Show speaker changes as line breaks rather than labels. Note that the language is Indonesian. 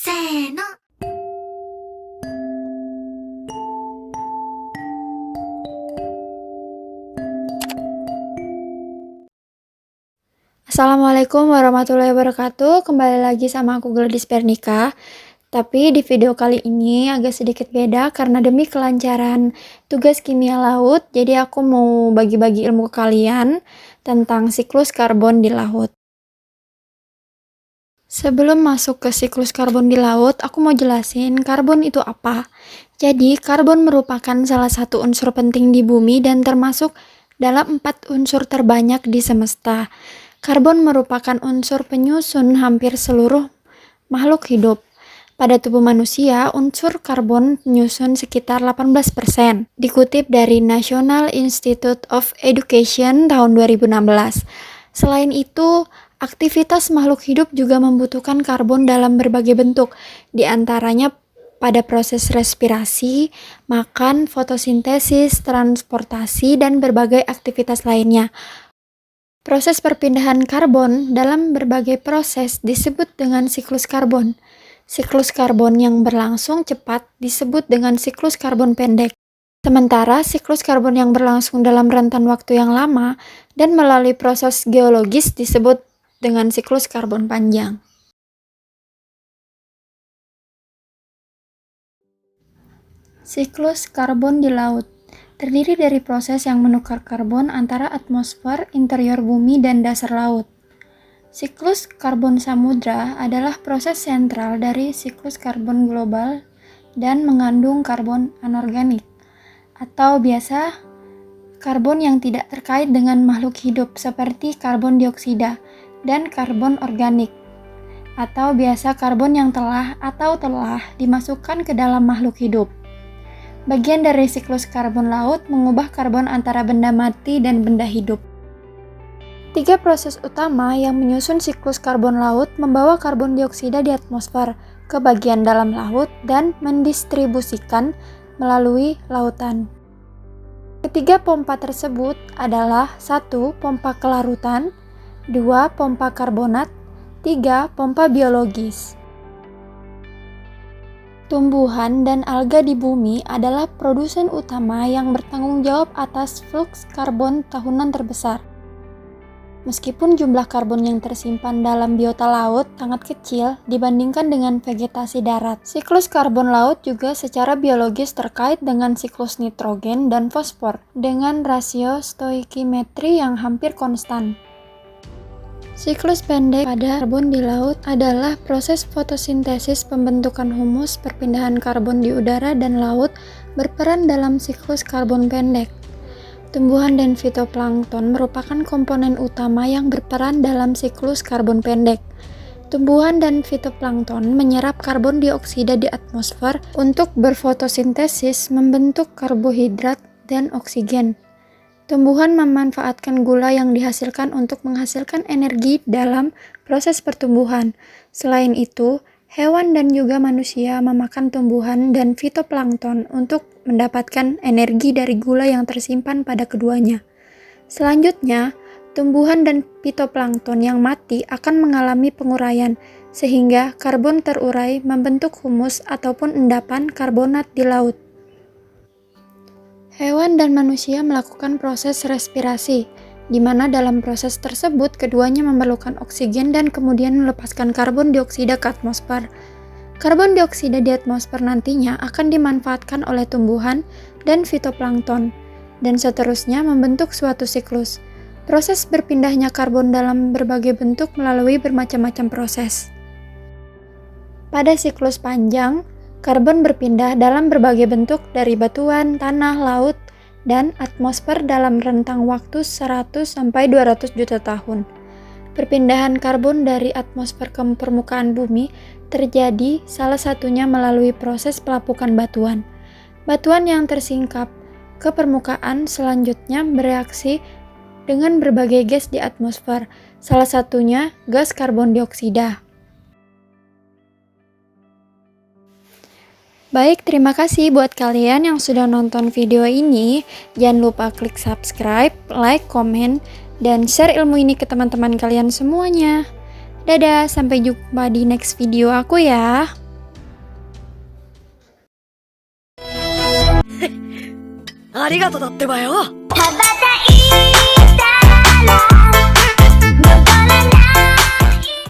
せーの。
Assalamualaikum warahmatullahi wabarakatuh. Kembali lagi sama aku Gladys Pernika. Tapi di video kali ini agak sedikit beda karena demi kelancaran tugas kimia laut, jadi aku mau bagi-bagi ilmu ke kalian tentang siklus karbon di laut. Sebelum masuk ke siklus karbon di laut, aku mau jelasin karbon itu apa. Jadi, karbon merupakan salah satu unsur penting di bumi dan termasuk dalam 4 unsur terbanyak di semesta. Karbon merupakan unsur penyusun hampir seluruh makhluk hidup. Pada tubuh manusia, unsur karbon menyusun sekitar 18%, dikutip dari National Institute of Education tahun 2016. Selain itu, aktivitas makhluk hidup juga membutuhkan karbon dalam berbagai bentuk, di antaranya pada proses respirasi, makan, fotosintesis, transportasi, dan berbagai aktivitas lainnya. Proses perpindahan karbon dalam berbagai proses disebut dengan siklus karbon. Siklus karbon yang berlangsung cepat disebut dengan siklus karbon pendek. Sementara siklus karbon yang berlangsung dalam rentan waktu yang lama dan melalui proses geologis disebut dengan siklus karbon panjang. Siklus karbon di laut terdiri dari proses yang menukar karbon antara atmosfer, interior bumi, dan dasar laut. Siklus karbon samudra adalah proses sentral dari siklus karbon global dan mengandung karbon anorganik, atau biasa karbon yang tidak terkait dengan makhluk hidup seperti karbon dioksida, dan karbon organik, atau biasa karbon yang telah dimasukkan ke dalam makhluk hidup. Bagian dari siklus karbon laut mengubah karbon antara benda mati dan benda hidup. 3 proses utama yang menyusun siklus karbon laut membawa karbon dioksida di atmosfer ke bagian dalam laut dan mendistribusikan melalui lautan. Ketiga pompa tersebut adalah 1. Pompa kelarutan, 2. Pompa karbonat, 3. Pompa biologis. Tumbuhan dan alga di bumi adalah produsen utama yang bertanggung jawab atas fluks karbon tahunan terbesar. Meskipun jumlah karbon yang tersimpan dalam biota laut sangat kecil dibandingkan dengan vegetasi darat, siklus karbon laut juga secara biologis terkait dengan siklus nitrogen dan fosfor dengan rasio stoikimetri yang hampir konstan. Siklus pendek pada karbon di laut adalah proses fotosintesis pembentukan humus. Perpindahan karbon di udara dan laut berperan dalam siklus karbon pendek. Tumbuhan dan fitoplankton merupakan komponen utama yang berperan dalam siklus karbon pendek. Tumbuhan dan fitoplankton menyerap karbon dioksida di atmosfer untuk berfotosintesis membentuk karbohidrat dan oksigen. Tumbuhan memanfaatkan gula yang dihasilkan untuk menghasilkan energi dalam proses pertumbuhan. Selain itu, hewan dan juga manusia memakan tumbuhan dan fitoplankton untuk mendapatkan energi dari gula yang tersimpan pada keduanya. Selanjutnya, tumbuhan dan fitoplankton yang mati akan mengalami penguraian, sehingga karbon terurai membentuk humus ataupun endapan karbonat di laut. Hewan dan manusia melakukan proses respirasi, di mana dalam proses tersebut keduanya memerlukan oksigen dan kemudian melepaskan karbon dioksida ke atmosfer. Karbon dioksida di atmosfer nantinya akan dimanfaatkan oleh tumbuhan dan fitoplankton, dan seterusnya membentuk suatu siklus. Proses berpindahnya karbon dalam berbagai bentuk melalui bermacam-macam proses. Pada siklus panjang, karbon berpindah dalam berbagai bentuk dari batuan, tanah, laut, dan atmosfer dalam rentang waktu 100-200 juta tahun. Perpindahan karbon dari atmosfer ke permukaan bumi terjadi salah satunya melalui proses pelapukan batuan. Batuan yang tersingkap ke permukaan selanjutnya bereaksi dengan berbagai gas di atmosfer, salah satunya gas karbon dioksida. Baik, terima kasih buat kalian yang sudah nonton video ini. Jangan lupa klik subscribe, like, komen, dan share ilmu ini ke teman-teman kalian semuanya. Dadah, sampai jumpa di next video aku ya.
ありがとうだってばよ。
ただ